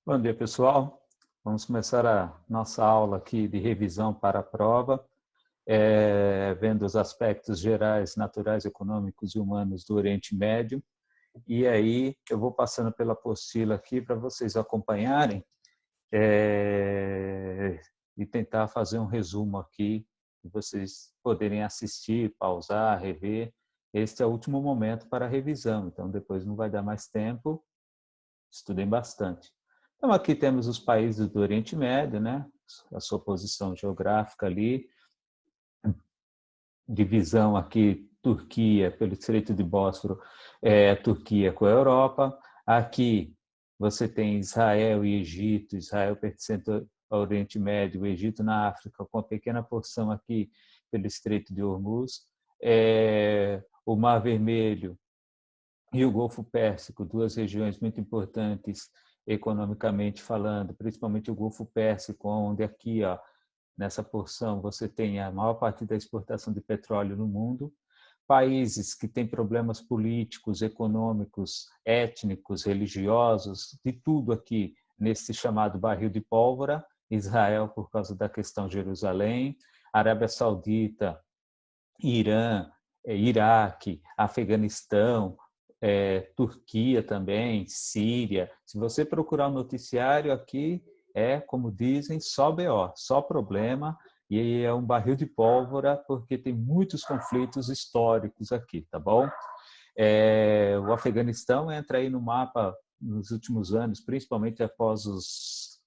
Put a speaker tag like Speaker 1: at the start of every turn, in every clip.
Speaker 1: Bom dia, pessoal. Vamos começar a nossa aula aqui de revisão para a prova, vendo os aspectos gerais, naturais, econômicos e humanos do Oriente Médio. E aí eu vou passando pela apostila aqui para vocês acompanharem e tentar fazer um resumo aqui, para vocês poderem assistir, pausar, rever. Este é o último momento para a revisão, então depois não vai dar mais tempo. Estudem bastante. Então, aqui temos os países do Oriente Médio, né? A sua posição geográfica ali, divisão aqui, Turquia, pelo Estreito de Bósforo, Turquia com a Europa. Aqui você tem Israel e Egito, Israel pertencente ao Oriente Médio, o Egito na África, com uma pequena porção aqui pelo Estreito de Hormuz. O Mar Vermelho e o Golfo Pérsico, duas regiões muito importantes economicamente falando, principalmente o Golfo Pérsico, onde aqui, ó, nessa porção, você tem a maior parte da exportação de petróleo no mundo. Países que têm problemas políticos, econômicos, étnicos, religiosos, de tudo aqui nesse chamado barril de pólvora. Israel, por causa da questão Jerusalém, Arábia Saudita, Irã, Iraque, Afeganistão, Turquia também, Síria. Se você procurar o noticiário aqui, como dizem, só BO, só problema, e é um barril de pólvora porque tem muitos conflitos históricos aqui, tá bom? O Afeganistão entra aí no mapa nos últimos anos, principalmente após os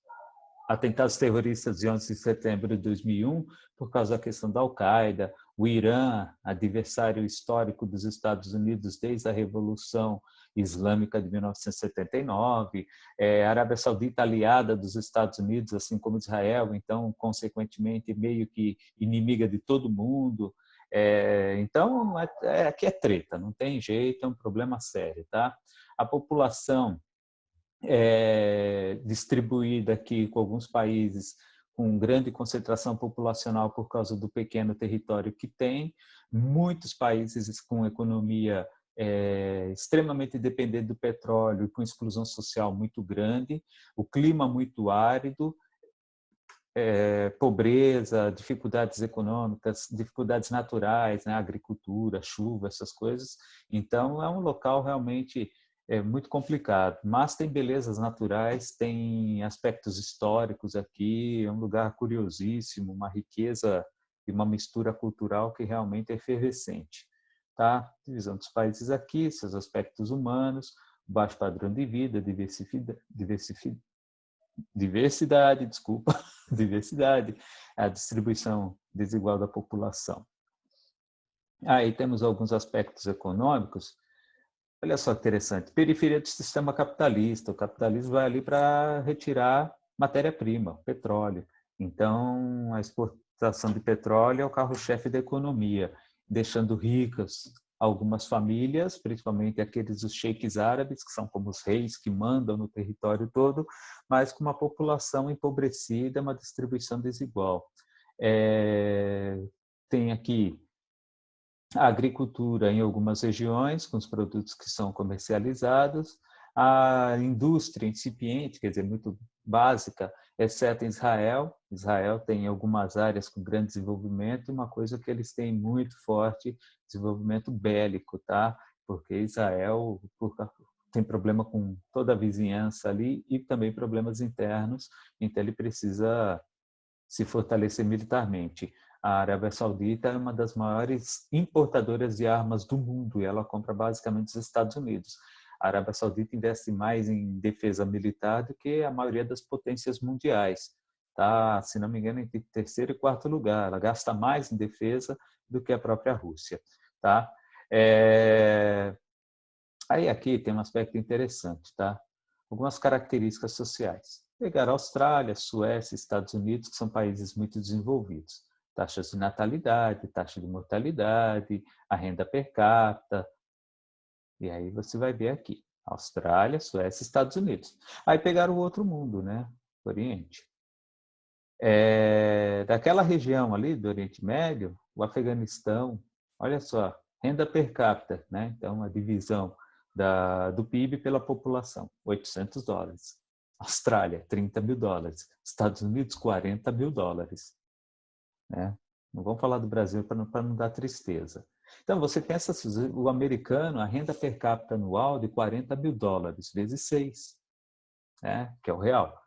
Speaker 1: atentados terroristas de 11 de setembro de 2001, por causa da questão da Al-Qaeda, o Irã, adversário histórico dos Estados Unidos desde a Revolução Islâmica de 1979, a Arábia Saudita aliada dos Estados Unidos, assim como Israel, então, consequentemente, meio que inimiga de todo mundo. Então, aqui é treta, não tem jeito, é um problema sério, tá? A população distribuída aqui com alguns países com grande concentração populacional por causa do pequeno território que tem, muitos países com economia extremamente dependente do petróleo, com exclusão social muito grande, o clima muito árido, pobreza, dificuldades econômicas, dificuldades naturais, né, agricultura, chuva, essas coisas. Então, é um local realmente muito complicado, mas tem belezas naturais, tem aspectos históricos aqui, é um lugar curiosíssimo, uma riqueza e uma mistura cultural que realmente é efervescente. Tá? Divisão dos países aqui, seus aspectos humanos, baixo padrão de vida, diversidade, desculpa, diversidade, a distribuição desigual da população. Aí temos alguns aspectos econômicos. Olha só que interessante, periferia do sistema capitalista. O capitalismo vai ali para retirar matéria-prima, petróleo. Então, a exportação de petróleo é o carro-chefe da economia, deixando ricas algumas famílias, principalmente aqueles os sheiks árabes, que são como os reis que mandam no território todo, mas com uma população empobrecida, uma distribuição desigual. Tem aqui a agricultura em algumas regiões, com os produtos que são comercializados, a indústria incipiente, quer dizer, muito básica, exceto em Israel. Israel tem algumas áreas com grande desenvolvimento, uma coisa que eles têm muito forte, desenvolvimento bélico, tá? Porque Israel tem problema com toda a vizinhança ali e também problemas internos, então ele precisa se fortalecer militarmente. A Arábia Saudita é uma das maiores importadoras de armas do mundo e ela compra basicamente dos Estados Unidos. A Arábia Saudita investe mais em defesa militar do que a maioria das potências mundiais. Tá, se não me engano, entre terceiro e quarto lugar. Ela gasta mais em defesa do que a própria Rússia. Tá? Aí aqui tem um aspecto interessante, tá? Algumas características sociais. Pegar a Austrália, Suécia, Estados Unidos, que são países muito desenvolvidos. Taxas de natalidade, taxa de mortalidade, a renda per capita. E aí você vai ver aqui, Austrália, Suécia, Estados Unidos. Aí pegar o outro mundo, né? Oriente. Daquela região ali do Oriente Médio, o Afeganistão, olha só, renda per capita, né? Então, a divisão do PIB pela população, $800. Austrália, 30 mil dólares. Estados Unidos, 40 mil dólares. Né? Não vamos falar do Brasil para não dar tristeza. Então, você pensa, o americano, a renda per capita anual de 40 mil dólares, vezes 6, né? Que é o real.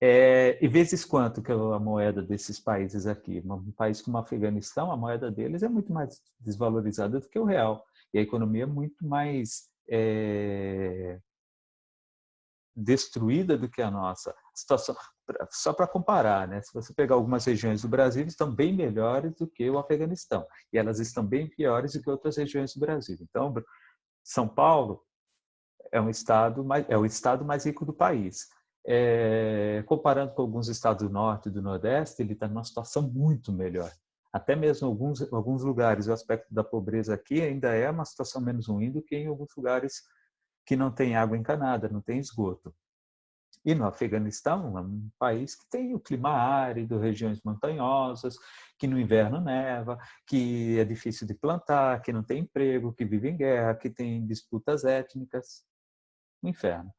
Speaker 1: E vezes quanto que é a moeda desses países aqui? Um país como o Afeganistão, a moeda deles é muito mais desvalorizada do que o real. E a economia é muito mais destruída do que a nossa. A situação, só para comparar, né? Se você pegar algumas regiões do Brasil, estão bem melhores do que o Afeganistão. E elas estão bem piores do que outras regiões do Brasil. Então, São Paulo é o estado mais rico do país. Comparando com alguns estados do norte e do nordeste, ele está numa situação muito melhor. Até mesmo em alguns lugares, o aspecto da pobreza aqui ainda é uma situação menos ruim do que em alguns lugares que não tem água encanada, não tem esgoto. E no Afeganistão, é um país que tem o clima árido, regiões montanhosas, que no inverno neva, que é difícil de plantar, que não tem emprego, que vive em guerra, que tem disputas étnicas. Um inferno.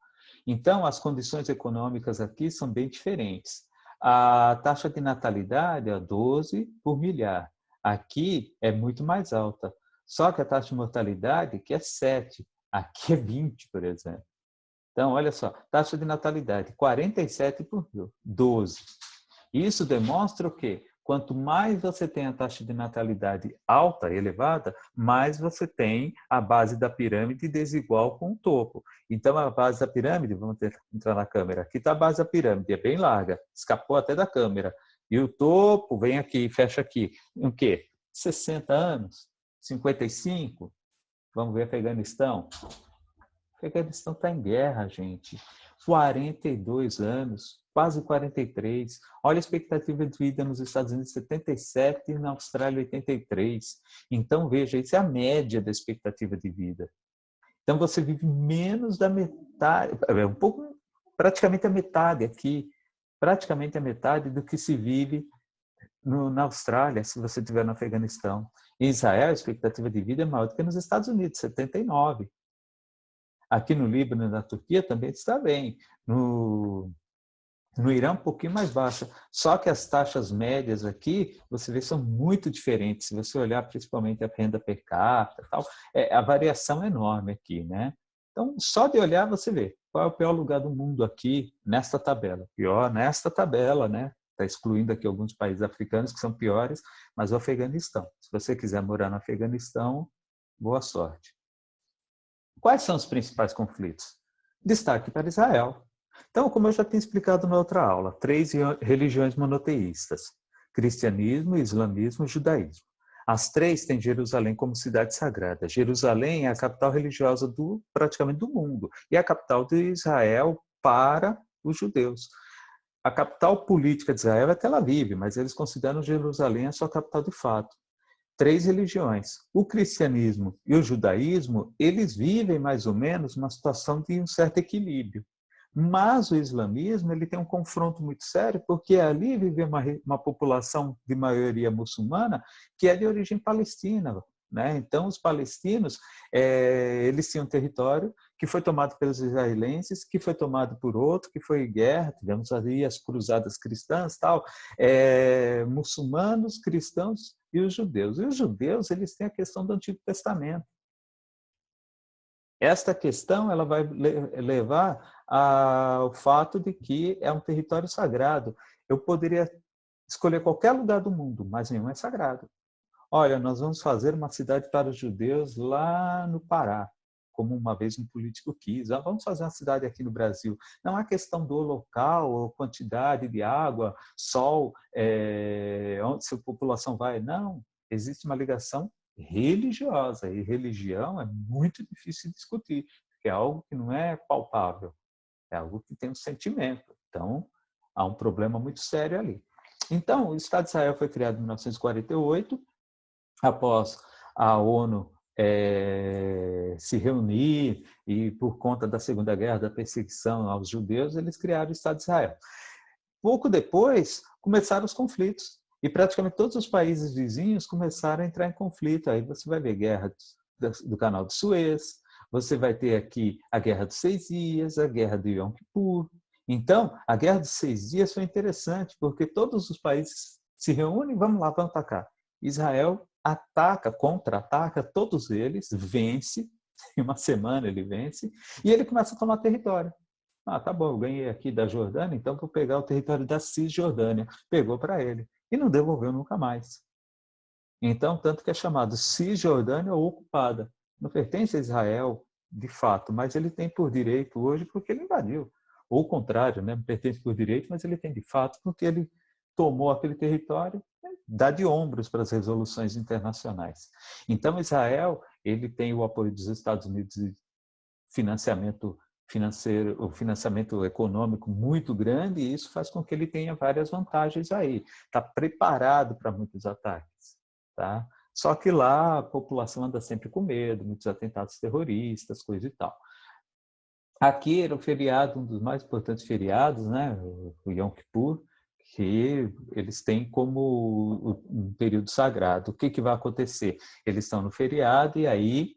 Speaker 1: Então, as condições econômicas aqui são bem diferentes. A taxa de natalidade é 12 por milhar. Aqui é muito mais alta. Só que a taxa de mortalidade aqui é 7. Aqui é 20, por exemplo. Então, olha só, taxa de natalidade, 47 por 12. Isso demonstra o quê? Quanto mais você tem a taxa de natalidade alta, elevada, mais você tem a base da pirâmide desigual com o topo. Então, a base da pirâmide, vamos entrar na câmera, aqui está a base da pirâmide, é bem larga, escapou até da câmera. E o topo vem aqui, fecha aqui. O quê? 60 anos? 55? Vamos ver Afeganistão. O Afeganistão está em guerra, gente. 42 anos, quase 43. Olha a expectativa de vida nos Estados Unidos, 77, e na Austrália, 83. Então, veja, isso é a média da expectativa de vida. Então, você vive menos da metade, praticamente a metade aqui, praticamente a metade do que se vive na Austrália, se você estiver no Afeganistão. Em Israel, a expectativa de vida é maior do que nos Estados Unidos, 79. Aqui no Líbano e na Turquia também está bem. No Irã, um pouquinho mais baixa. Só que as taxas médias aqui, você vê, são muito diferentes. Se você olhar principalmente a renda per capita, tal, a variação é enorme aqui, né? Então, só de olhar você vê qual é o pior lugar do mundo aqui nesta tabela. Pior nesta tabela, né? Está excluindo aqui alguns países africanos que são piores, mas o Afeganistão. Se você quiser morar no Afeganistão, boa sorte. Quais são os principais conflitos? Destaque para Israel. Então, como eu já tinha explicado na outra aula, 3 religiões monoteístas: cristianismo, islamismo e judaísmo. As 3 têm Jerusalém como cidade sagrada. Jerusalém é a capital religiosa praticamente do mundo e a capital de Israel para os judeus. A capital política de Israel é Tel Aviv, mas eles consideram Jerusalém a sua capital de fato. 3 religiões. O cristianismo e o judaísmo, eles vivem mais ou menos uma situação de um certo equilíbrio. Mas o islamismo, ele tem um confronto muito sério, porque ali vive uma população de maioria muçulmana que é de origem palestina, né? Então, os palestinos, eles tinham um território que foi tomado pelos israelenses, que foi tomado por outro, que foi guerra, tivemos ali as cruzadas cristãs, tal, muçulmanos, cristãos e os judeus. E os judeus, eles têm a questão do Antigo Testamento. Esta questão ela vai levar ao fato de que é um território sagrado. Eu poderia escolher qualquer lugar do mundo, mas nenhum é sagrado. Olha, nós vamos fazer uma cidade para os judeus lá no Pará, como uma vez um político quis. Vamos fazer uma cidade aqui no Brasil. Não é questão do local, ou quantidade de água, sol, onde sua população vai. Não, existe uma ligação religiosa, e religião é muito difícil de discutir, porque é algo que não é palpável, é algo que tem um sentimento. Então, há um problema muito sério ali. Então, o Estado de Israel foi criado em 1948, após a ONU se reunir e, por conta da Segunda Guerra, da perseguição aos judeus, eles criaram o Estado de Israel. Pouco depois, começaram os conflitos e praticamente todos os países vizinhos começaram a entrar em conflito. Aí você vai ver guerra do Canal de Suez, você vai ter aqui a Guerra dos 6 Dias, a Guerra do Yom Kippur. Então, a Guerra dos 6 Dias foi interessante, porque todos os países se reúnem, vamos lá, vamos atacar. Israel ataca, contra-ataca todos eles, vence, em uma semana ele vence, e ele começa a tomar território. Ah, tá bom, eu ganhei aqui da Jordânia, então vou pegar o território da Cisjordânia. Pegou para ele e não devolveu nunca mais. Então, tanto que é chamado Cisjordânia ocupada. Não pertence a Israel, de fato, mas ele tem por direito hoje porque ele invadiu. Ou o contrário, né? Não pertence por direito, mas ele tem de fato porque ele tomou aquele território, né? Dá de ombros para as resoluções internacionais. Então, Israel ele tem o apoio dos Estados Unidos e financiamento financeiro, o financiamento econômico muito grande, e isso faz com que ele tenha várias vantagens aí. Está preparado para muitos ataques, tá? Só que lá a população anda sempre com medo, muitos atentados terroristas, coisa e tal. Aqui era o feriado, um dos mais importantes feriados, né? O Yom Kippur, que eles têm como um período sagrado. O que, que vai acontecer? Eles estão no feriado e aí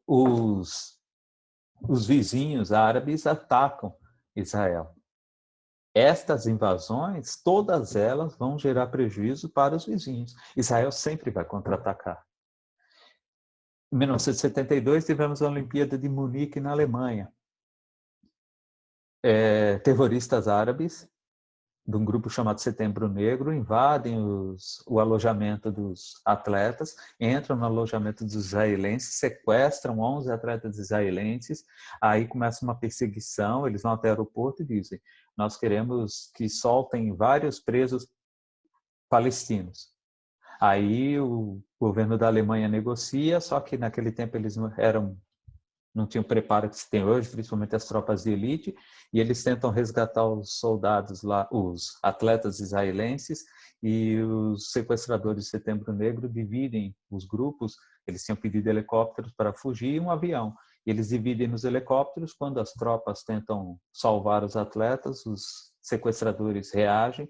Speaker 1: os vizinhos árabes atacam Israel. Estas invasões, todas elas vão gerar prejuízo para os vizinhos. Israel sempre vai contra-atacar. Em 1972, tivemos a Olimpíada de Munique, na Alemanha. Terroristas árabes, de um grupo chamado Setembro Negro, invadem o alojamento dos atletas, entram no alojamento dos israelenses, sequestram 11 atletas israelenses, aí começa uma perseguição, eles vão até o aeroporto e dizem: nós queremos que soltem vários presos palestinos. Aí o governo da Alemanha negocia, só que naquele tempo eles não tinham o preparo que se tem hoje, principalmente as tropas de elite, e eles tentam resgatar os soldados lá, os atletas israelenses, e os sequestradores de Setembro Negro dividem os grupos, eles tinham pedido helicópteros para fugir e um avião. Eles dividem nos helicópteros, quando as tropas tentam salvar os atletas, os sequestradores reagem,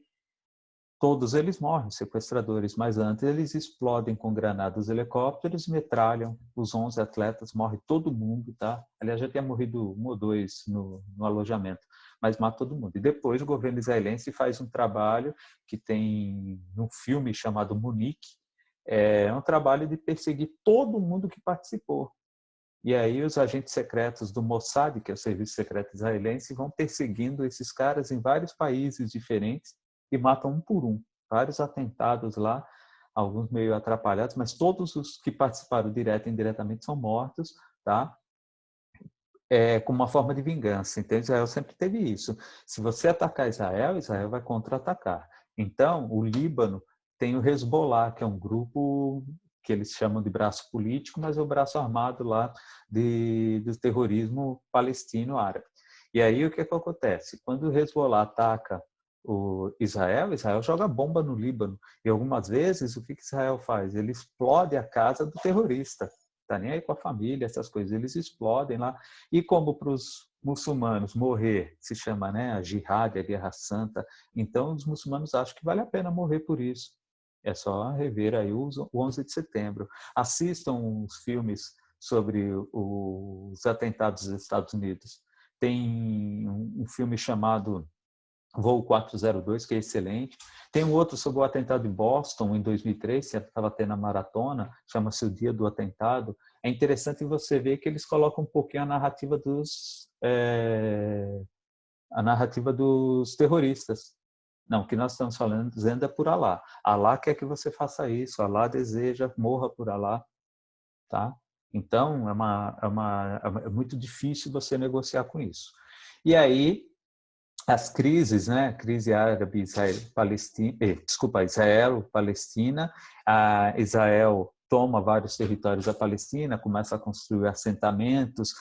Speaker 1: todos eles morrem, sequestradores, mas antes eles explodem com granadas helicópteros, metralham os 11 atletas, morre todo mundo, tá? Aliás, já tinha morrido um ou dois no alojamento, mas mata todo mundo. E depois o governo israelense faz um trabalho que tem um filme chamado Munique, é um trabalho de perseguir todo mundo que participou. E aí os agentes secretos do Mossad, que é o serviço secreto israelense, vão perseguindo esses caras em vários países diferentes, e matam um por um. Vários atentados lá, alguns meio atrapalhados, mas todos os que participaram direto e indiretamente são mortos, tá? Como uma forma de vingança. Então, Israel sempre teve isso. Se você atacar Israel, Israel vai contra-atacar. Então, o Líbano tem o Hezbollah, que é um grupo que eles chamam de braço político, mas é o braço armado lá do terrorismo palestino-árabe. E aí, o que acontece? Quando o Hezbollah ataca o Israel joga bomba no Líbano. E algumas vezes, o que Israel faz? Ele explode a casa do terrorista. Está nem aí com a família, essas coisas. Eles explodem lá. E como para os muçulmanos morrer se chama, né, a jihad, a guerra santa, então os muçulmanos acham que vale a pena morrer por isso. É só rever aí o 11 de setembro. Assistam os filmes sobre os atentados dos Estados Unidos. Tem um filme chamado Voo 402, que é excelente. Tem um outro sobre o atentado em Boston, em 2003, que estava tendo a maratona, chama-se O Dia do Atentado. É interessante você ver que eles colocam um pouquinho a narrativa dos terroristas. Não, o que nós estamos falando, dizendo é por Alá. Alá quer que você faça isso, Alá deseja, morra por Alá. Tá? Então, é muito difícil você negociar com isso. E aí, as crises, né? Crise árabe, Israel-Palestina, Israel-Palestina, Israel toma vários territórios da Palestina, começa a construir assentamentos,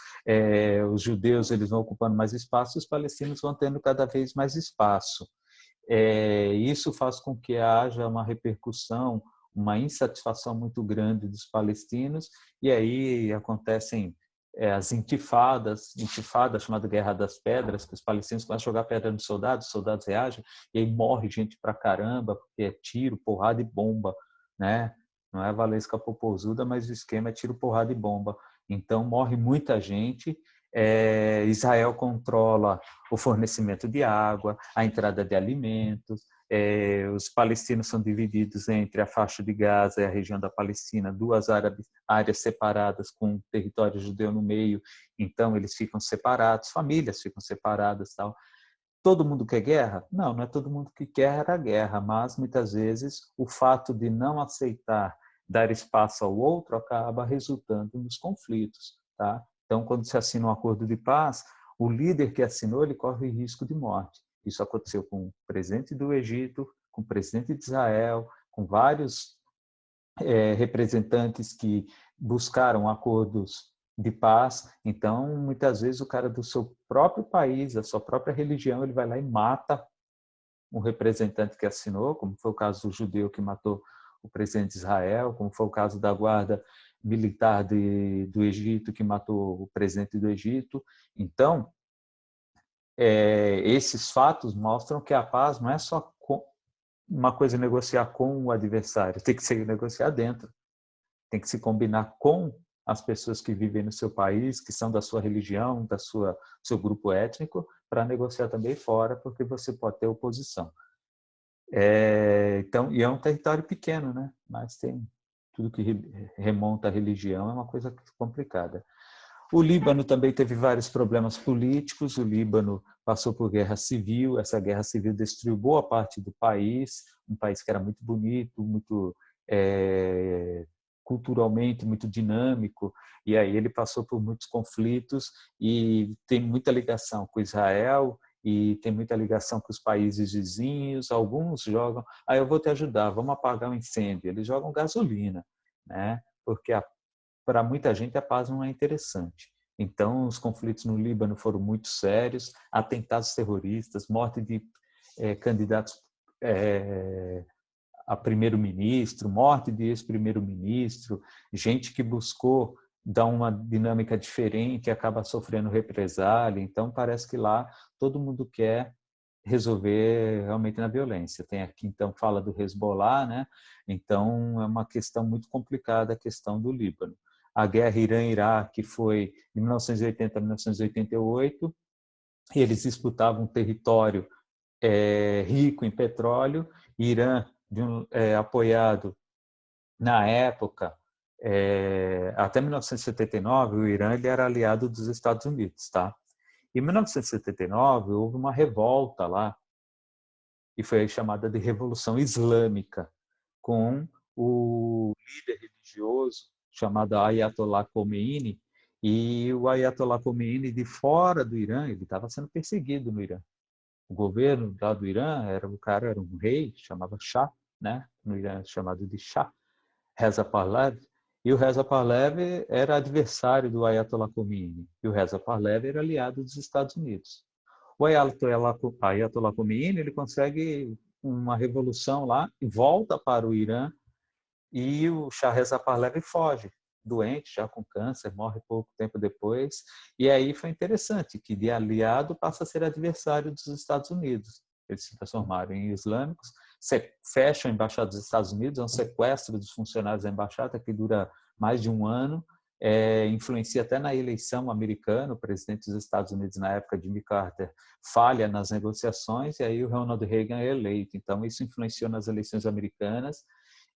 Speaker 1: os judeus eles vão ocupando mais espaço, os palestinos vão tendo cada vez mais espaço. Isso faz com que haja uma repercussão, uma insatisfação muito grande dos palestinos, e aí acontecem as intifada chamada Guerra das Pedras, que os palestinos começam a jogar pedra nos soldados, os soldados reagem, e aí morre gente pra caramba, porque é tiro, porrada e bomba, né? Não é a Valesca Popozuda, mas o esquema é tiro, porrada e bomba. Então morre muita gente, Israel controla o fornecimento de água, a entrada de alimentos. Os palestinos são divididos entre a faixa de Gaza e a região da Palestina, duas áreas separadas com o território judeu no meio, então eles ficam separados, famílias ficam separadas, tal. Todo mundo quer guerra? Não, não é todo mundo que quer a guerra, mas muitas vezes o fato de não aceitar dar espaço ao outro acaba resultando nos conflitos, tá? Então, quando se assina um acordo de paz, o líder que assinou, ele corre risco de morte. Isso aconteceu com o presidente do Egito, com o presidente de Israel, com vários representantes que buscaram acordos de paz. Então, muitas vezes, o cara do seu próprio país, da sua própria religião, ele vai lá e mata um representante que assinou, como foi o caso do judeu que matou o presidente de Israel, como foi o caso da guarda militar do Egito que matou o presidente do Egito. Então, esses fatos mostram que a paz não é só uma coisa negociar com o adversário, tem que ser negociar dentro, tem que se combinar com as pessoas que vivem no seu país, que são da sua religião, seu grupo étnico, para negociar também fora, porque você pode ter oposição. Então, e é um território pequeno, né? Mas tem tudo que remonta à religião, é uma coisa complicada. O Líbano também teve vários problemas políticos, o Líbano passou por guerra civil, essa guerra civil destruiu boa parte do país, um país que era muito bonito, muito culturalmente muito dinâmico, e aí ele passou por muitos conflitos e tem muita ligação com Israel e tem muita ligação com os países vizinhos. Alguns jogam, eu vou te ajudar, vamos apagar o incêndio. Eles jogam gasolina, né? Porque para muita gente a paz não é interessante. Então, os conflitos no Líbano foram muito sérios, atentados terroristas, morte de candidatos a primeiro-ministro, morte de ex-primeiro-ministro, gente que buscou dar uma dinâmica diferente e acaba sofrendo represália. Então, parece que lá todo mundo quer resolver realmente na violência. Tem aqui, então, fala do Hezbollah, né? Então, é uma questão muito complicada a questão do Líbano. A guerra Irã-Iraque foi de 1980 a 1988, e eles disputavam um território rico em petróleo. Irã, apoiado na época, até 1979, o Irã ele era aliado dos Estados Unidos, tá? Em 1979, houve uma revolta lá, e foi chamada de Revolução Islâmica, com o líder religioso chamado Ayatollah Khomeini, e o Ayatollah Khomeini, de fora do Irã, ele estava sendo perseguido no Irã. O governo lá do Irã era um rei, chamava Shah, né? No Irã chamado de Shah, Reza Pahlavi, e o Reza Pahlavi era adversário do Ayatollah Khomeini, e o Reza Pahlavi era aliado dos Estados Unidos. O Ayatollah Khomeini ele consegue uma revolução lá e volta para o Irã, e o Shah Reza Pahlavi foge, doente, já com câncer, morre pouco tempo depois. E aí foi interessante que de aliado passa a ser adversário dos Estados Unidos. Eles se transformaram em islâmicos, fecham a embaixada dos Estados Unidos, é um sequestro dos funcionários da embaixada que dura mais de um ano, influencia até na eleição americana. O presidente dos Estados Unidos na época, Jimmy Carter, falha nas negociações e aí o Ronald Reagan é eleito. Então isso influenciou nas eleições americanas.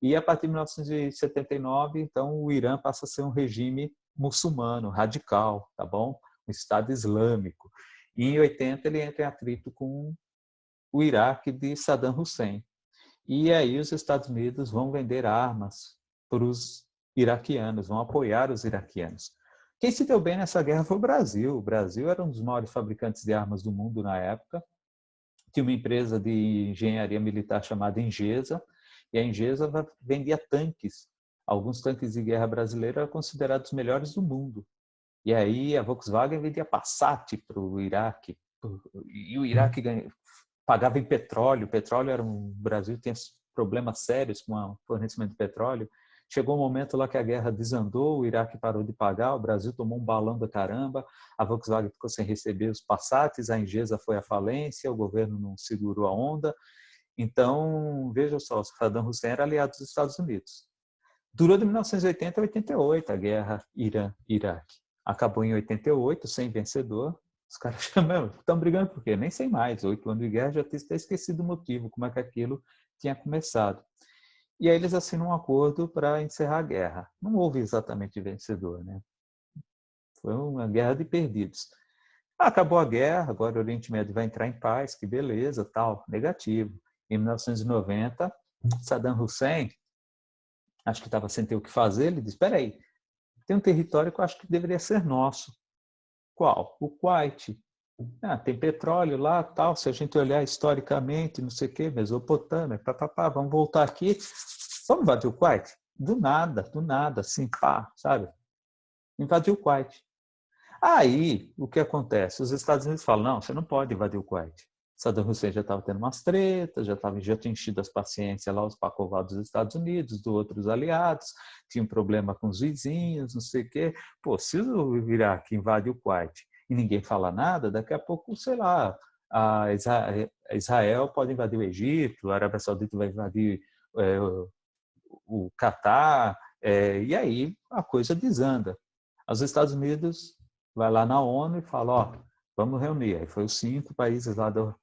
Speaker 1: E a partir de 1979, então, o Irã passa a ser um regime muçulmano, radical, tá bom? Um Estado Islâmico. E em 80 ele entra em atrito com o Iraque de Saddam Hussein. E aí os Estados Unidos vão vender armas para os iraquianos, vão apoiar os iraquianos. Quem se deu bem nessa guerra foi o Brasil. O Brasil era um dos maiores fabricantes de armas do mundo na época. Tinha uma empresa de engenharia militar chamada Ingesa, e a Ingesa vendia tanques. Alguns tanques de guerra brasileiros eram considerados os melhores do mundo. E aí a Volkswagen vendia Passat para o Iraque. E o Iraque pagava em petróleo. O petróleo era o Brasil tinha problemas sérios com o fornecimento de petróleo. Chegou um momento lá que a guerra desandou, o Iraque parou de pagar, o Brasil tomou um balão da caramba, a Volkswagen ficou sem receber os Passats, a Ingesa foi à falência, o governo não segurou a onda. Então, veja só, Saddam Hussein era aliado dos Estados Unidos. Durou de 1980 a 88 a guerra Irã-Iraque. acabou em 88, sem vencedor. Os caras chamam, estão brigando por quê? Nem sei mais, 8 anos de guerra, já tinha até esquecido o motivo, como é que aquilo tinha começado. E aí eles assinam um acordo para encerrar a guerra. Não houve exatamente vencedor, né? Foi uma guerra de perdidos. Acabou a guerra, agora o Oriente Médio vai entrar em paz, que beleza, tal, negativo. Em 1990, Saddam Hussein, acho que estava sem ter o que fazer, ele disse, espera aí, tem um território que eu acho que deveria ser nosso. Qual? O Kuwait. Tem petróleo lá, tal, se a gente olhar historicamente, não sei o quê, Mesopotâmia, vamos voltar aqui, vamos invadir o Kuwait? Do nada, assim, pá, sabe? Invadiu o Kuwait. Aí, o que acontece? Os Estados Unidos falam, não, você não pode invadir o Kuwait. Saddam Hussein já estava tendo umas tretas, já tinha enchido as paciências lá, os pacovados dos Estados Unidos, dos outros aliados, tinha um problema com os vizinhos, não sei o quê. Pô, se o Iraque invade o Kuwait e ninguém fala nada, daqui a pouco, sei lá, a Israel pode invadir o Egito, a Arábia Saudita vai invadir o Catar, e aí a coisa desanda. Os Estados Unidos vai lá na ONU e fala, ó, vamos reunir. Aí foi os 5 países lá do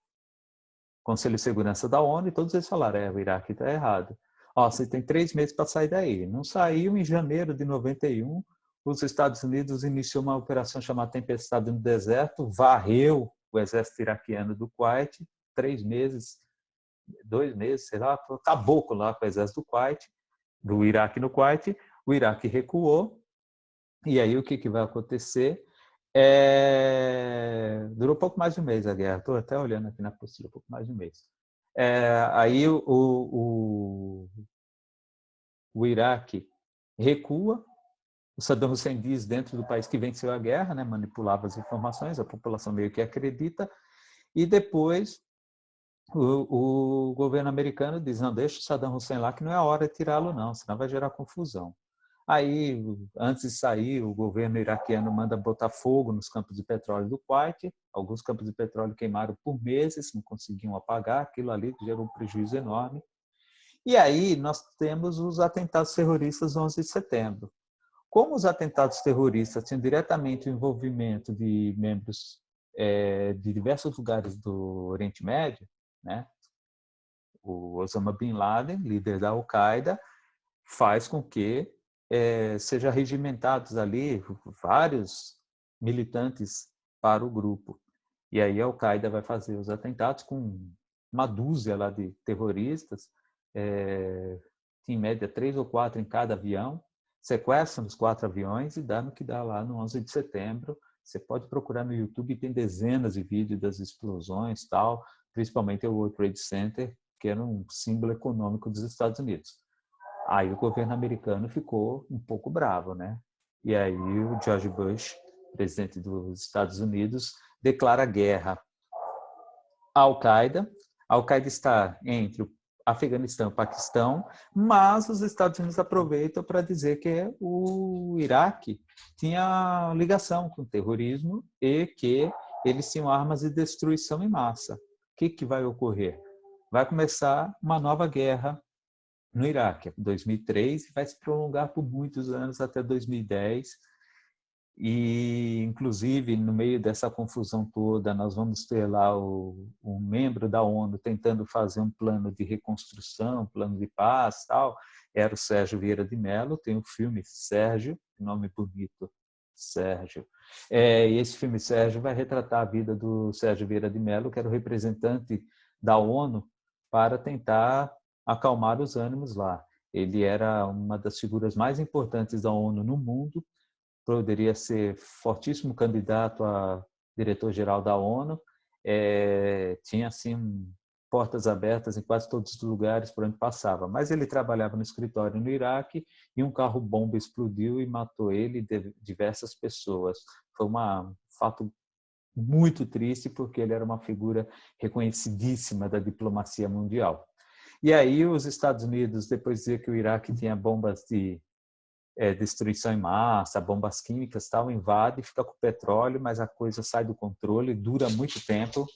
Speaker 1: Conselho de Segurança da ONU e todos eles falaram, o Iraque está errado. Ó, você tem 3 meses para sair daí. Não saiu em janeiro de 91, os Estados Unidos iniciou uma operação chamada Tempestade no Deserto, varreu o exército iraquiano do Kuwait, 3 meses, 2 meses, sei lá, acabou lá com o exército do Kuwait, do Iraque no Kuwait, o Iraque recuou, e aí o que vai acontecer? Durou pouco mais de um mês a guerra, estou até olhando aqui na apostila, pouco mais de um mês. Aí o Iraque recua, o Saddam Hussein diz dentro do país que venceu a guerra, né, manipulava as informações, a população meio que acredita, e depois o governo americano diz, não, deixa o Saddam Hussein lá que não é a hora de tirá-lo não, senão vai gerar confusão. Aí, antes de sair, o governo iraquiano manda botar fogo nos campos de petróleo do Kuwait. Alguns campos de petróleo queimaram por meses, não conseguiam apagar. Aquilo ali gerou um prejuízo enorme. E aí nós temos os atentados terroristas do 11 de setembro. Como os atentados terroristas tinham diretamente o envolvimento de membros de diversos lugares do Oriente Médio, né? O Osama Bin Laden, líder da Al-Qaeda, faz com que seja regimentados ali vários militantes para o grupo. E aí a Al-Qaeda vai fazer os atentados com uma dúzia lá de terroristas, em média 3 ou 4 em cada avião, sequestram os 4 aviões e dá no que dá lá no 11 de setembro. Você pode procurar no YouTube, tem dezenas de vídeos das explosões, tal, principalmente o World Trade Center, que era um símbolo econômico dos Estados Unidos. Aí o governo americano ficou um pouco bravo, né? E aí o George Bush, presidente dos Estados Unidos, declara guerra à Al-Qaeda. A Al-Qaeda está entre o Afeganistão e o Paquistão, mas os Estados Unidos aproveitam para dizer que o Iraque tinha ligação com o terrorismo e que eles tinham armas de destruição em massa. O que vai ocorrer? Vai começar uma nova guerra no Iraque, 2003, e vai se prolongar por muitos anos até 2010. E, inclusive, no meio dessa confusão toda, nós vamos ter lá um membro da ONU tentando fazer um plano de reconstrução, um plano de paz, tal. Era o Sérgio Vieira de Mello, tem o filme Sérgio, nome bonito, Sérgio. E esse filme Sérgio vai retratar a vida do Sérgio Vieira de Mello, que era o representante da ONU para tentar acalmar os ânimos lá. Ele era uma das figuras mais importantes da ONU no mundo, poderia ser fortíssimo candidato a diretor-geral da ONU, tinha assim portas abertas em quase todos os lugares por onde passava, mas ele trabalhava no escritório no Iraque e um carro-bomba explodiu e matou ele e diversas pessoas. Foi um fato muito triste porque ele era uma figura reconhecidíssima da diplomacia mundial. E aí os Estados Unidos, depois de dizer que o Iraque tinha bombas de destruição em massa, bombas químicas, tal, invade, fica com petróleo, mas a coisa sai do controle, dura muito tempo.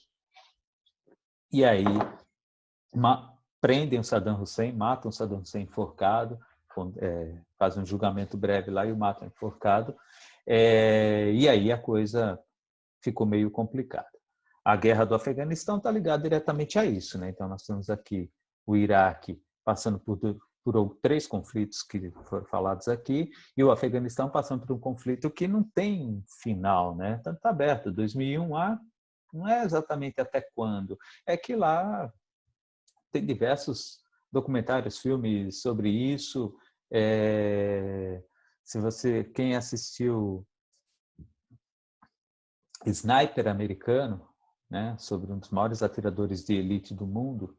Speaker 1: E aí prendem o Saddam Hussein, matam o Saddam Hussein enforcado, fazem um julgamento breve lá e o matam enforcado. E aí a coisa ficou meio complicada. A guerra do Afeganistão está ligada diretamente a isso, né? Então nós temos aqui o Iraque passando por 3 conflitos que foram falados aqui, e o Afeganistão passando por um conflito que não tem final, né? Tanto está aberto, 2001 não é exatamente até quando, é que lá tem diversos documentários, filmes sobre isso. Quem assistiu Sniper Americano, né, sobre um dos maiores atiradores de elite do mundo,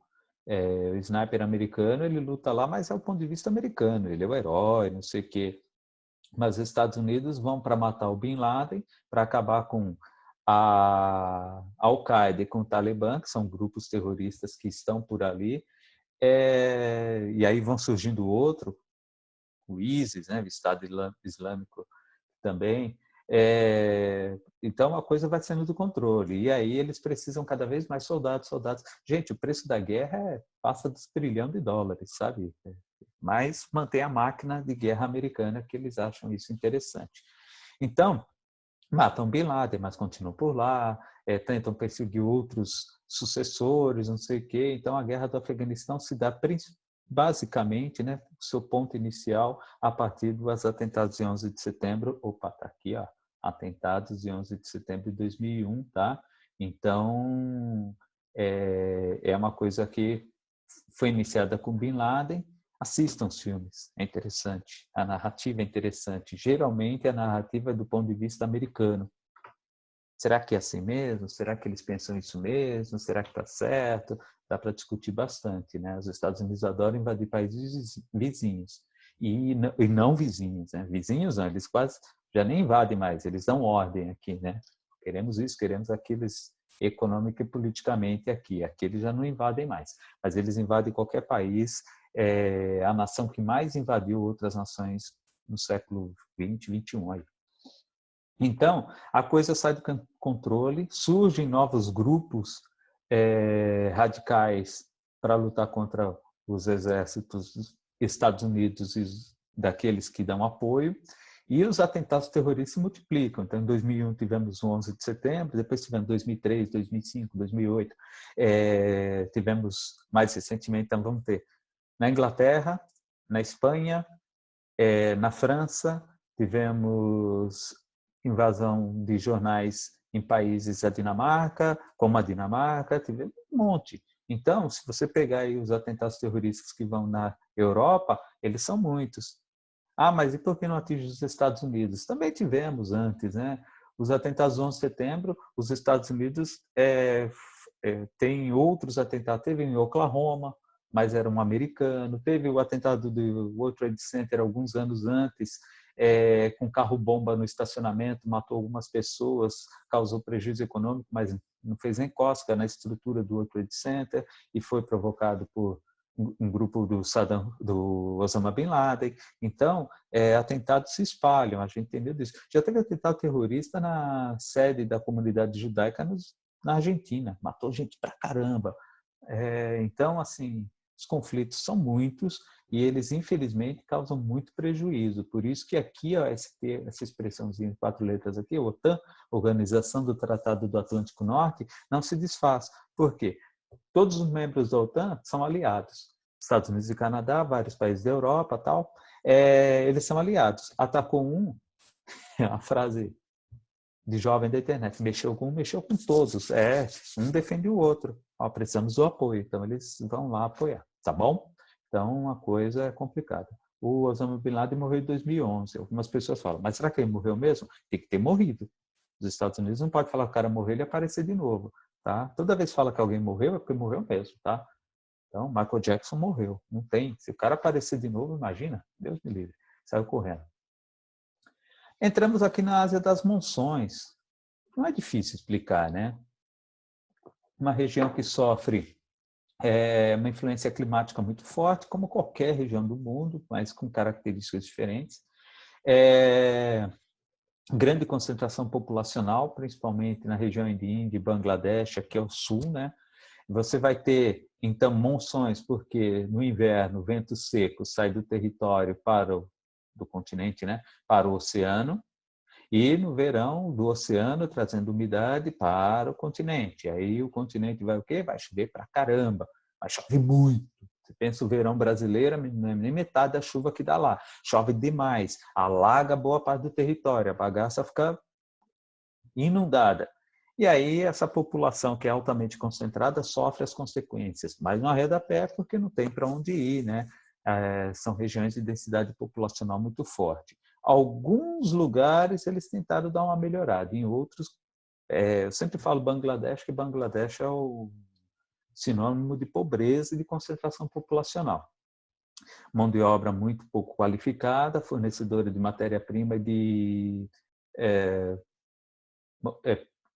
Speaker 1: o sniper americano, ele luta lá, mas é o ponto de vista americano, ele é o herói, não sei o quê. Mas os Estados Unidos vão para matar o Bin Laden, para acabar com a Al-Qaeda e com o Talibã, que são grupos terroristas que estão por ali, e aí vão surgindo o ISIS, né, o Estado Islâmico também. Então a coisa vai saindo do controle, e aí eles precisam cada vez mais soldados. Gente, o preço da guerra passa dos trilhão de dólares, sabe? Mas mantém a máquina de guerra americana, que eles acham isso interessante. Então, matam Bin Laden, mas continuam por lá, tentam perseguir outros sucessores, não sei o quê. Então a guerra do Afeganistão se dá basicamente, né, seu ponto inicial a partir dos atentados de 11 de setembro. Opa, tá aqui, ó, atentados de 11 de setembro de 2001, tá? Então, é uma coisa que foi iniciada com Bin Laden. Assistam os filmes, é interessante, a narrativa é interessante. Geralmente a narrativa é do ponto de vista americano. Será que é assim mesmo? Será que eles pensam isso mesmo? Será que está certo? Dá para discutir bastante, né? Os Estados Unidos adoram invadir países vizinhos e não vizinhos, né? Vizinhos não, eles quase já nem invadem mais, eles dão ordem aqui, né? Queremos isso, queremos aquilo, econômica e politicamente aqui. Aqui eles já não invadem mais, mas eles invadem qualquer país. A nação que mais invadiu outras nações no século 20, 21 aí. Então, a coisa sai do controle, surgem novos grupos radicais para lutar contra os exércitos dos Estados Unidos e daqueles que dão apoio, e os atentados terroristas se multiplicam. Então, em 2001 tivemos o 11 de setembro, depois tivemos 2003, 2005, 2008, tivemos mais recentemente, então vamos ter na Inglaterra, na Espanha, na França, tivemos invasão de jornais em países da Dinamarca, como a Dinamarca, tivemos um monte. Então, se você pegar aí os atentados terroristas que vão na Europa, eles são muitos. Ah, mas e por que não atinge os Estados Unidos? Também tivemos antes, né? Os atentados do 11 de setembro, os Estados Unidos tem outros atentados. Teve em Oklahoma, mas era um americano. Teve o atentado do World Trade Center alguns anos antes, com carro-bomba no estacionamento, matou algumas pessoas, causou prejuízo econômico, mas não fez nem cosca na estrutura do World Trade Center e foi provocado por um grupo do Osama Bin Laden. Então, atentados se espalham, a gente entendeu disso. Já teve atentado terrorista na sede da comunidade judaica na Argentina, matou gente pra caramba. Então, assim, os conflitos são muitos e eles, infelizmente, causam muito prejuízo. Por isso que aqui, ó, essa expressãozinha em 4 letras aqui, a OTAN, Organização do Tratado do Atlântico Norte, não se desfaz. Por quê? Todos os membros da OTAN são aliados. Estados Unidos e Canadá, vários países da Europa, tal, eles são aliados. Atacou um, a frase de jovem da internet, mexeu com um, mexeu com todos. Um defende o outro. Ó, precisamos do apoio, então eles vão lá apoiar, tá bom? Então a coisa é complicada. O Osama Bin Laden morreu em 2011. Algumas pessoas falam, mas será que ele morreu mesmo? Tem que ter morrido. Os Estados Unidos não pode falar que o cara morreu e aparecer de novo. Tá? Toda vez que fala que alguém morreu, é porque morreu mesmo, tá? Então, Michael Jackson morreu, não tem. Se o cara aparecer de novo, imagina, Deus me livre, saiu correndo. Entramos aqui na Ásia das Monções. Não é difícil explicar, né? Uma região que sofre uma influência climática muito forte, como qualquer região do mundo, mas com características diferentes. Grande concentração populacional, principalmente na região de Índia e Bangladesh, aqui ao sul, né? Você vai ter, então, monções, porque no inverno o vento seco sai do território do continente, né, para o oceano, e no verão do oceano trazendo umidade para o continente. Aí o continente vai o quê? Vai chover para caramba, vai chover muito. Você pensa o verão brasileiro, não é nem metade da chuva que dá lá. Chove demais, alaga boa parte do território, a bagaça fica inundada. E aí essa população que é altamente concentrada sofre as consequências, mas não arreda pé porque não tem para onde ir, né? São regiões de densidade populacional muito forte. Alguns lugares eles tentaram dar uma melhorada, em outros, eu sempre falo Bangladesh, que Bangladesh é o sinônimo de pobreza e de concentração populacional. Mão de obra muito pouco qualificada, fornecedora de matéria-prima e de é,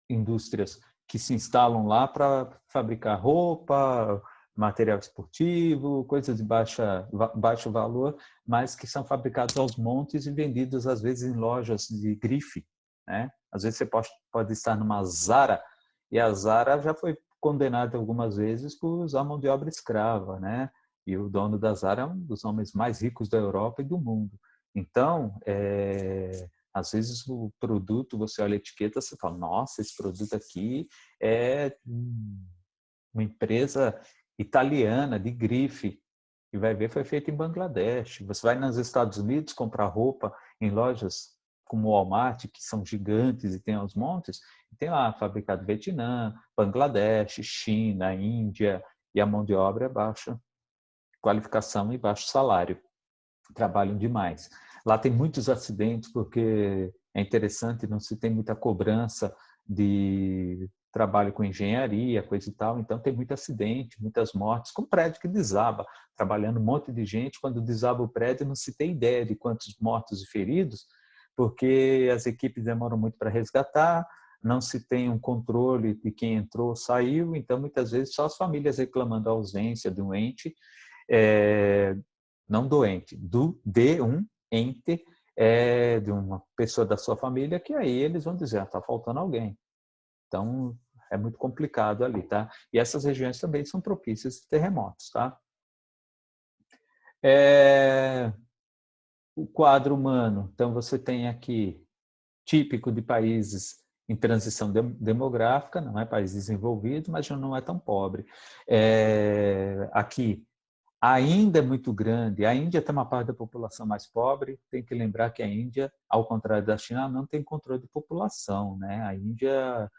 Speaker 1: indústrias que se instalam lá para fabricar roupa, material esportivo, coisas de baixo valor, mas que são fabricados aos montes e vendidos às vezes em lojas de grife, né? Às vezes você pode estar numa Zara e a Zara já foi condenada algumas vezes por usar mão de obra escrava, né? E o dono da Zara é um dos homens mais ricos da Europa e do mundo. Então, às vezes o produto, você olha a etiqueta, você fala, nossa, esse produto aqui é uma empresa italiana de grife, e vai ver foi feito em Bangladesh. Você vai nos Estados Unidos comprar roupa em lojas como o Walmart, que são gigantes e tem aos montes, e tem lá fabricado Vietnã, Bangladesh, China, Índia, e a mão de obra é baixa qualificação e baixo salário. Trabalham demais. Lá tem muitos acidentes porque é interessante, não se tem muita cobrança de trabalho com engenharia, coisa e tal, então tem muito acidente, muitas mortes, com prédio que desaba, trabalhando um monte de gente, quando desaba o prédio não se tem ideia de quantos mortos e feridos, porque as equipes demoram muito para resgatar, não se tem um controle de quem entrou, saiu, então muitas vezes só as famílias reclamando a ausência de um ente, não doente, de um ente, de uma pessoa da sua família, que aí eles vão dizer, está faltando alguém. Então, é muito complicado ali, tá? E essas regiões também são propícias a terremotos, tá? O quadro humano, então você tem aqui, típico de países em transição demográfica, não é país desenvolvido, mas já não é tão pobre. Aqui, ainda é muito grande. A Índia tem uma parte da população mais pobre. Tem que lembrar que a Índia, ao contrário da China, não tem controle de população, né? A Índia,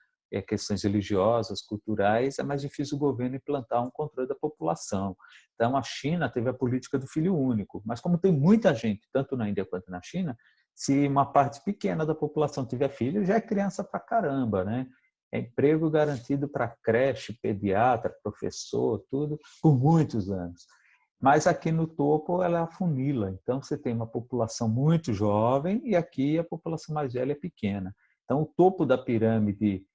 Speaker 1: questões religiosas, culturais, é mais difícil o governo implantar um controle da população. Então, a China teve a política do filho único. Mas como tem muita gente, tanto na Índia quanto na China, se uma parte pequena da população tiver filho, já é criança pra caramba, né? É emprego garantido para creche, pediatra, professor, tudo, por muitos anos. Mas aqui no topo ela afunila, então você tem uma população muito jovem e aqui a população mais velha é pequena. Então o topo da pirâmide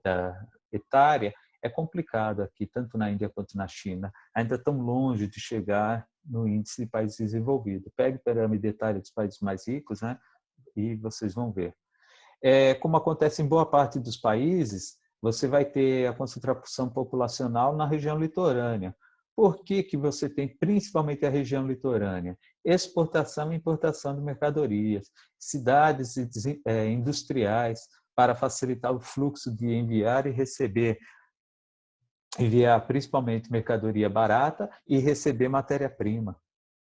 Speaker 1: da etária é complicado aqui, tanto na Índia quanto na China. Ainda estão longe de chegar no índice de países desenvolvidos. Pegue a pirâmide etária dos países mais ricos, né, e vocês vão ver. Como acontece em boa parte dos países, você vai ter a concentração populacional na região litorânea. Por que que você tem principalmente a região litorânea? Exportação e importação de mercadorias, cidades industriais para facilitar o fluxo de enviar e receber, enviar principalmente mercadoria barata e receber matéria-prima.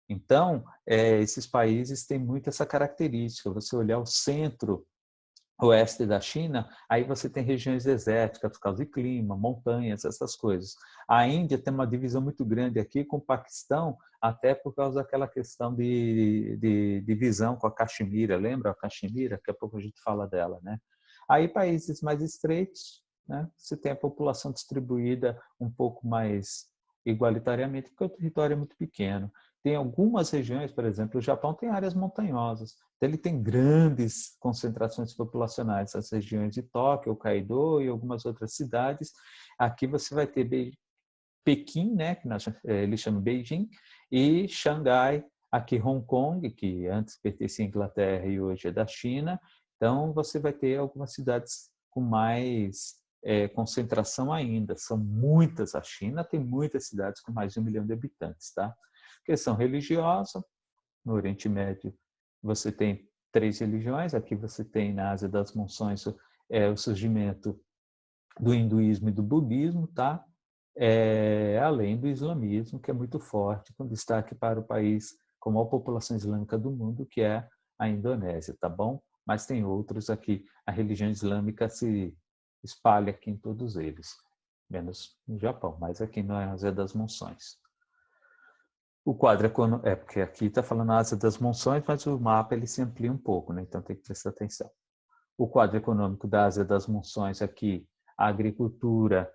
Speaker 1: Então, esses países têm muito essa característica. Você olhar o centro oeste da China, aí você tem regiões desérticas por causa de clima, montanhas, essas coisas. A Índia tem uma divisão muito grande aqui com o Paquistão, até por causa daquela questão de divisão com a Caxemira, lembra a Caxemira? Daqui a pouco a gente fala dela, né? Aí países mais estreitos, né? Você tem a população distribuída um pouco mais igualitariamente, porque o território é muito pequeno. Tem algumas regiões, por exemplo, o Japão tem áreas montanhosas, então ele tem grandes concentrações populacionais, as regiões de Tóquio, Hokkaido e algumas outras cidades. Aqui você vai ter Pequim, né, que eles chamam Beijing, e Xangai, aqui Hong Kong, que antes pertencia à Inglaterra e hoje é da China. Então você vai ter algumas cidades com mais concentração ainda. São muitas, a China tem muitas cidades com mais de 1 milhão de habitantes, tá? Questão religiosa, no Oriente Médio você tem 3 religiões. Aqui você tem na Ásia das Monções o surgimento do hinduísmo e do budismo, tá? Além do islamismo, que é muito forte, com destaque para o país com a maior população islâmica do mundo, que é a Indonésia, tá bom? Mas tem outros aqui. A religião islâmica se espalha aqui em todos eles, menos no Japão, mas aqui na Ásia das Monções. O quadro porque aqui está falando Ásia das Monções, mas o mapa ele se amplia um pouco, né? Então tem que prestar atenção. O quadro econômico da Ásia das Monções aqui, a agricultura,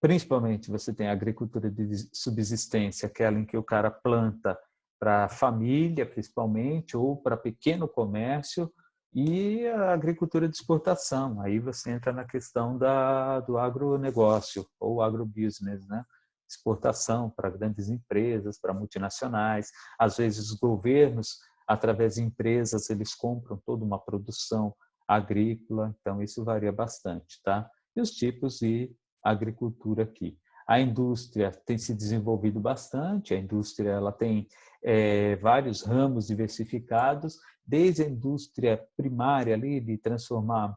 Speaker 1: principalmente você tem a agricultura de subsistência, aquela em que o cara planta para a família, principalmente, ou para pequeno comércio, e a agricultura de exportação. Aí você entra na questão do agronegócio, ou agrobusiness, né? Exportação para grandes empresas, para multinacionais. Às vezes os governos, através de empresas, eles compram toda uma produção agrícola, então isso varia bastante, tá? E os tipos de agricultura aqui. A indústria tem se desenvolvido bastante, a indústria ela tem vários ramos diversificados, desde a indústria primária ali de transformar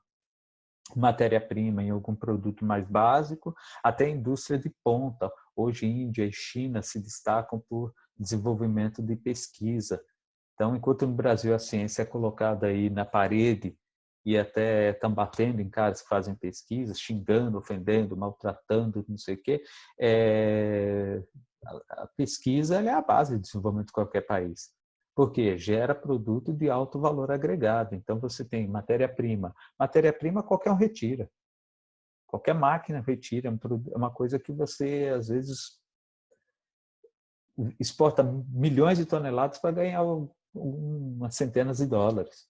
Speaker 1: matéria-prima em algum produto mais básico, até a indústria de ponta. Hoje, Índia e China se destacam por desenvolvimento de pesquisa. Então, enquanto no Brasil a ciência é colocada aí na parede e até estão batendo em caras que fazem pesquisas, xingando, ofendendo, maltratando, não sei o quê, a pesquisa é a base do desenvolvimento de qualquer país. Porque gera produto de alto valor agregado. Então, você tem matéria-prima. Matéria-prima qualquer um retira. Qualquer máquina retira. É uma coisa que você, às vezes, exporta milhões de toneladas para ganhar umas centenas de dólares.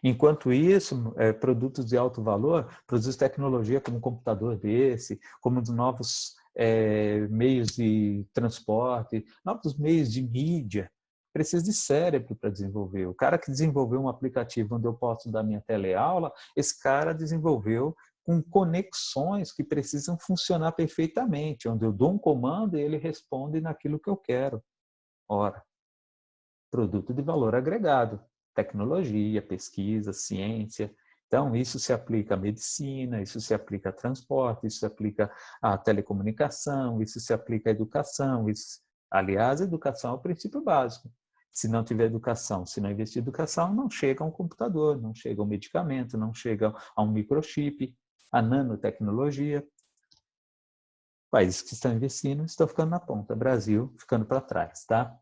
Speaker 1: Enquanto isso, produtos de alto valor, produtos de tecnologia como um computador desse, como novos meios de transporte, novos meios de mídia, precisa de cérebro para desenvolver. O cara que desenvolveu um aplicativo onde eu posso dar minha teleaula, esse cara desenvolveu com conexões que precisam funcionar perfeitamente, onde eu dou um comando e ele responde naquilo que eu quero. Ora, produto de valor agregado, tecnologia, pesquisa, ciência. Então, isso se aplica à medicina, isso se aplica a transporte, isso se aplica à telecomunicação, isso se aplica à educação. Aliás, a educação é o princípio básico. Se não tiver educação, se não investir em educação, não chega a um computador, não chega a um medicamento, não chega a um microchip, a nanotecnologia. Países que estão investindo estão ficando na ponta, Brasil ficando para trás, tá?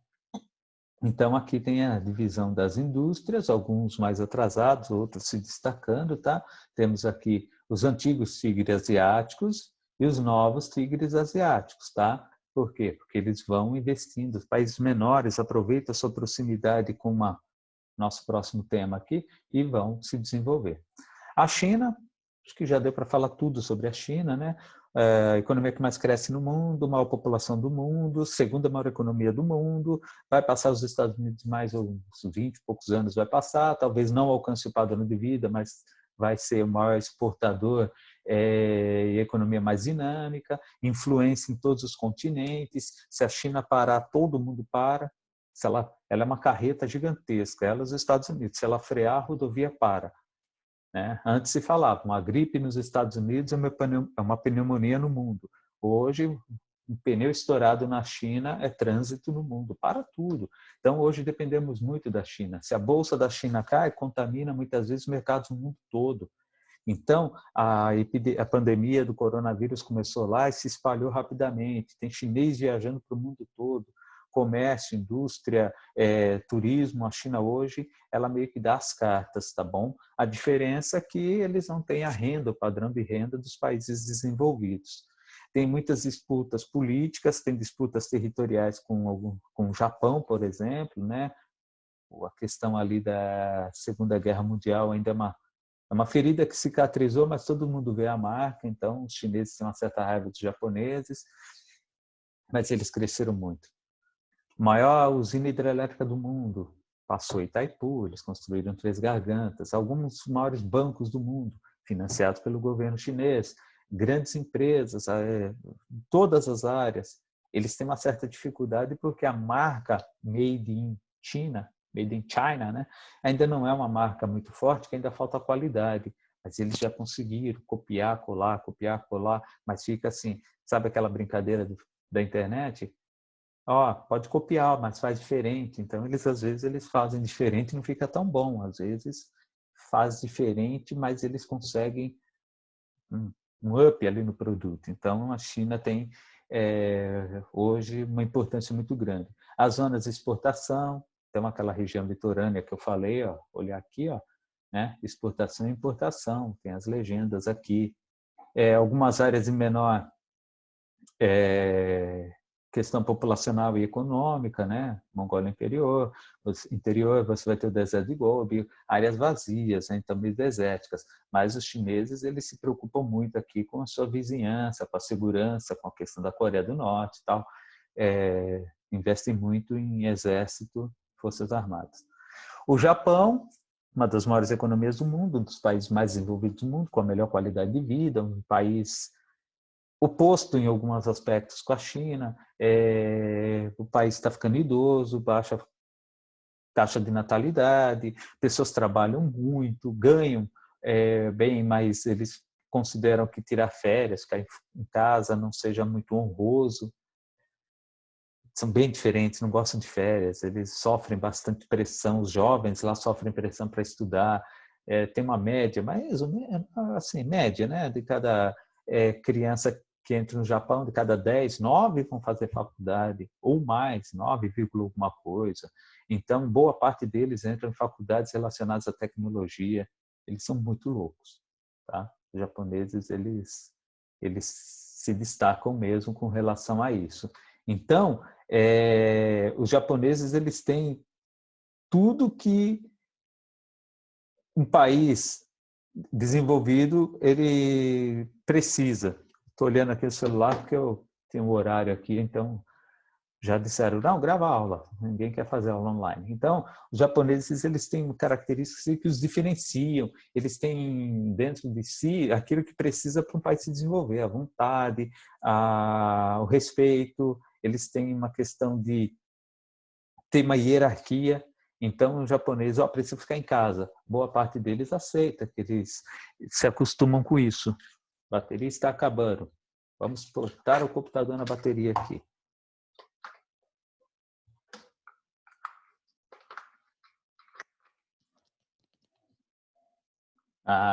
Speaker 1: Então, aqui tem a divisão das indústrias, alguns mais atrasados, outros se destacando, tá? Temos aqui os antigos tigres asiáticos e os novos tigres asiáticos, tá? Por quê? Porque eles vão investindo. Os países menores aproveitam a sua proximidade com nosso próximo tema aqui e vão se desenvolver. A China, acho que já deu para falar tudo sobre a China, né? A economia que mais cresce no mundo, maior população do mundo, segunda maior economia do mundo, vai passar os Estados Unidos mais uns 20 e poucos anos, vai passar, talvez não alcance o padrão de vida, mas vai ser o maior exportador e economia mais dinâmica, influência em todos os continentes. Se a China parar, todo mundo para. Se ela é uma carreta gigantesca, ela os Estados Unidos, se ela frear, a rodovia para. Né? Antes se falava, uma gripe nos Estados Unidos é uma pneumonia no mundo. Hoje, um pneu estourado na China é trânsito no mundo, para tudo. Então, hoje dependemos muito da China. Se a bolsa da China cai, contamina muitas vezes mercados no mundo todo. Então, a pandemia do coronavírus começou lá e se espalhou rapidamente. Tem chinês viajando para o mundo todo. Comércio, indústria, turismo, a China hoje, ela meio que dá as cartas, tá bom? A diferença é que eles não têm a renda, o padrão de renda dos países desenvolvidos. Tem muitas disputas políticas, tem disputas territoriais com o Japão, por exemplo, né? A questão ali da Segunda Guerra Mundial ainda é uma ferida que cicatrizou, mas todo mundo vê a marca, então os chineses têm uma certa raiva dos japoneses, mas eles cresceram muito. Maior usina hidrelétrica do mundo, passou Itaipu, eles construíram Três Gargantas, alguns dos maiores bancos do mundo, financiados pelo governo chinês, grandes empresas, todas as áreas, eles têm uma certa dificuldade porque a marca Made in China Made in China, né? Ainda não é uma marca muito forte, que ainda falta qualidade, mas eles já conseguiram copiar, colar, mas fica assim, sabe aquela brincadeira da internet? Ó, pode copiar, mas faz diferente. Então, eles às vezes eles fazem diferente e não fica tão bom. Às vezes faz diferente, mas eles conseguem um up ali no produto. Então, a China tem hoje uma importância muito grande. As zonas de exportação, tem aquela região litorânea que eu falei, ó, olhar aqui, ó, né? Exportação e importação, tem as legendas aqui. Algumas áreas de menor questão populacional e econômica, né? Mongólia interior você vai ter o deserto de Gobi, áreas vazias, né? Então meio desérticas. Mas os chineses eles se preocupam muito aqui com a sua vizinhança, com a segurança, com a questão da Coreia do Norte, e tal. Investem muito em exército, forças armadas. O Japão, uma das maiores economias do mundo, um dos países mais desenvolvidos do mundo, com a melhor qualidade de vida, um país oposto em alguns aspectos com a China, o país está ficando idoso, baixa taxa de natalidade, pessoas trabalham muito, ganham bem, mas eles consideram que tirar férias, ficar em casa não seja muito honroso. São bem diferentes, não gostam de férias, eles sofrem bastante pressão, os jovens lá sofrem pressão para estudar, tem uma média, mas assim, média, né, de cada criança que entra no Japão, de cada 10, 9 vão fazer faculdade, ou mais, 9, alguma coisa. Então, boa parte deles entram em faculdades relacionadas à tecnologia, eles são muito loucos, tá? Os japoneses, eles se destacam mesmo com relação a isso. Então, os japoneses eles têm tudo que um país desenvolvido ele precisa. Estou olhando aqui o celular porque eu tenho um horário aqui, então já disseram, não, grava a aula, ninguém quer fazer aula online. Então, os japoneses eles têm características que os diferenciam, eles têm dentro de si aquilo que precisa para um país se desenvolver, a vontade, o respeito, eles têm uma questão de ter uma hierarquia. Então, o japonês, precisa ficar em casa. Boa parte deles aceita, que eles se acostumam com isso. A bateria está acabando. Vamos botar o computador na bateria aqui.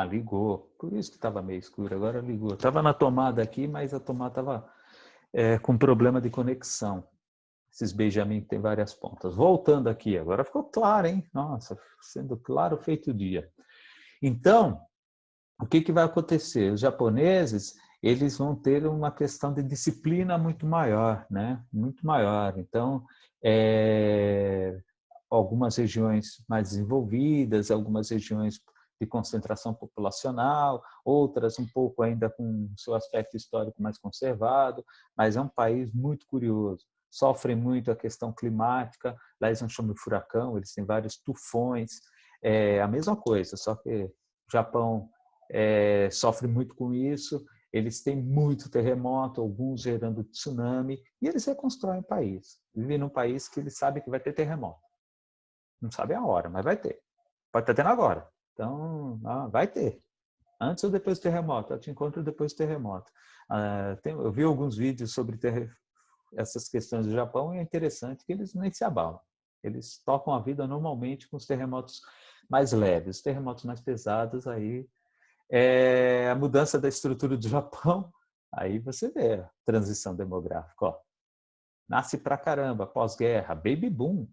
Speaker 1: Ligou. Por isso que estava meio escuro. Agora ligou. Estava na tomada aqui, mas a tomada estava com problema de conexão. Esses Benjamin tem várias pontas. Voltando aqui, agora ficou claro, hein? Nossa, sendo claro feito o dia. Então, o que vai acontecer? Os japoneses, eles vão ter uma questão de disciplina muito maior, né? Muito maior. Então, algumas regiões mais desenvolvidas, algumas regiões de concentração populacional, outras um pouco ainda com seu aspecto histórico mais conservado, mas é um país muito curioso. Sofrem muito a questão climática, lá eles não chamam de furacão, eles têm vários tufões, a mesma coisa, só que o Japão sofre muito com isso, eles têm muito terremoto, alguns gerando tsunami, e eles reconstroem o país. Vivem num país que eles sabem que vai ter terremoto. Não sabe a hora, mas vai ter. Pode estar tendo agora. Então, vai ter. Antes ou depois do terremoto? Eu te encontro depois do terremoto. Eu vi alguns vídeos sobre essas questões do Japão e é interessante que eles nem se abalam. Eles tocam a vida normalmente com os terremotos mais leves. Os terremotos mais pesados, aí a mudança da estrutura do Japão, aí você vê a transição demográfica. Nasce pra caramba, pós-guerra, baby boom.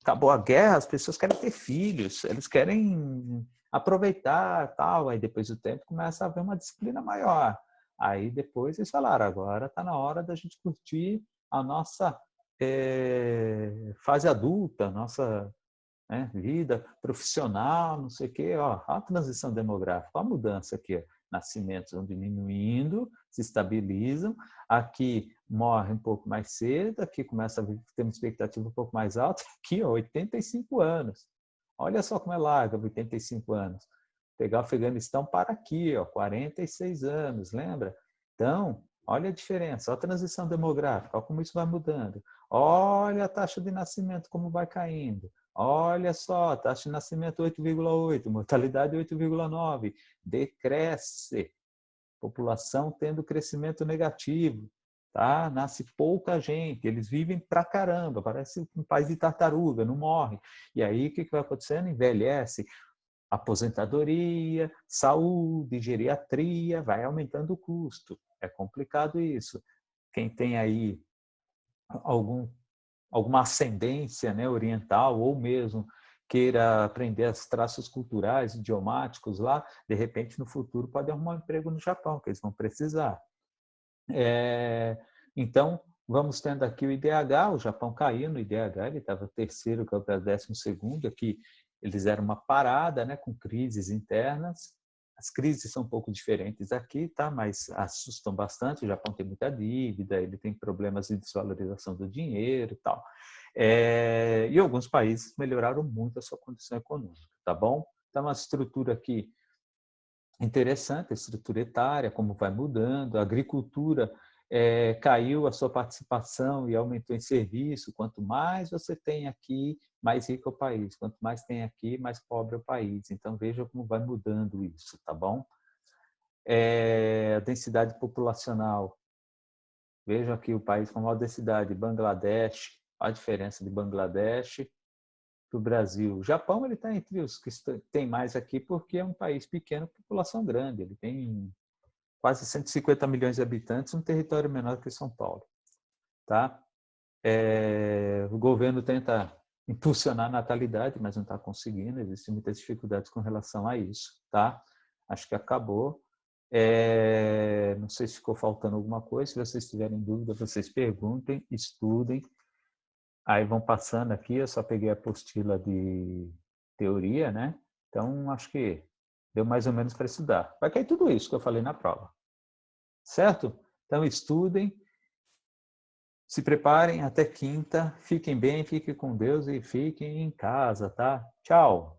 Speaker 1: Acabou a guerra, as pessoas querem ter filhos, eles querem aproveitar, tal. Aí depois do tempo começa a haver uma disciplina maior. Aí depois eles falaram, agora está na hora da gente curtir a nossa fase adulta, a nossa vida profissional, não sei o quê. A transição demográfica, a mudança aqui. Nascimentos vão diminuindo, se estabilizam, aqui morre um pouco mais cedo, aqui começa a ter uma expectativa um pouco mais alta, aqui 85 anos. Olha só como é larga, 85 anos. Pegar o Afeganistão para aqui, 46 anos, lembra? Então, Olha a diferença, olha a transição demográfica, olha como isso vai mudando. Olha a taxa de nascimento como vai caindo. Olha só, taxa de nascimento 8,8, mortalidade 8,9, decresce. População tendo crescimento negativo, tá? Nasce pouca gente, eles vivem pra caramba, parece um país de tartaruga, não morre. E aí o que vai acontecendo? Envelhece. Aposentadoria, saúde, geriatria, vai aumentando o custo. É complicado isso. Quem tem aí alguma ascendência, né, oriental ou mesmo queira aprender os traços culturais, idiomáticos lá, de repente no futuro pode arrumar um emprego no Japão, que eles vão precisar. Então, vamos tendo aqui o IDH, o Japão caiu no IDH, ele estava terceiro, que era 12º, aqui eles eram uma parada, né, com crises internas. As crises são um pouco diferentes aqui, tá? Mas assustam bastante. O Japão tem muita dívida, ele tem problemas de desvalorização do dinheiro e tal. E alguns países melhoraram muito a sua condição econômica, tá bom? Então, a estrutura aqui interessante, a estrutura etária, como vai mudando, a agricultura caiu a sua participação e aumentou em serviço. Quanto mais você tem aqui, mais rico é o país. Quanto mais tem aqui, mais pobre é o país. Então, veja como vai mudando isso, tá bom? A densidade populacional. Veja aqui o país com maior densidade, Bangladesh. Olha a diferença de Bangladesh para o Brasil. O Japão ele está entre os que tem mais aqui porque é um país pequeno, população grande. Ele tem quase 150 milhões de habitantes, um território menor que São Paulo. Tá? O governo tenta impulsionar a natalidade, mas não está conseguindo. Existem muitas dificuldades com relação a isso. Tá? Acho que acabou. Não sei se ficou faltando alguma coisa. Se vocês tiverem dúvida, vocês perguntem, estudem. Aí vão passando aqui, eu só peguei a apostila de teoria, né? Então, acho que deu mais ou menos para estudar. Vai cair tudo isso que eu falei na prova. Certo? Então, estudem, se preparem até quinta, fiquem bem, fiquem com Deus e fiquem em casa, tá? Tchau!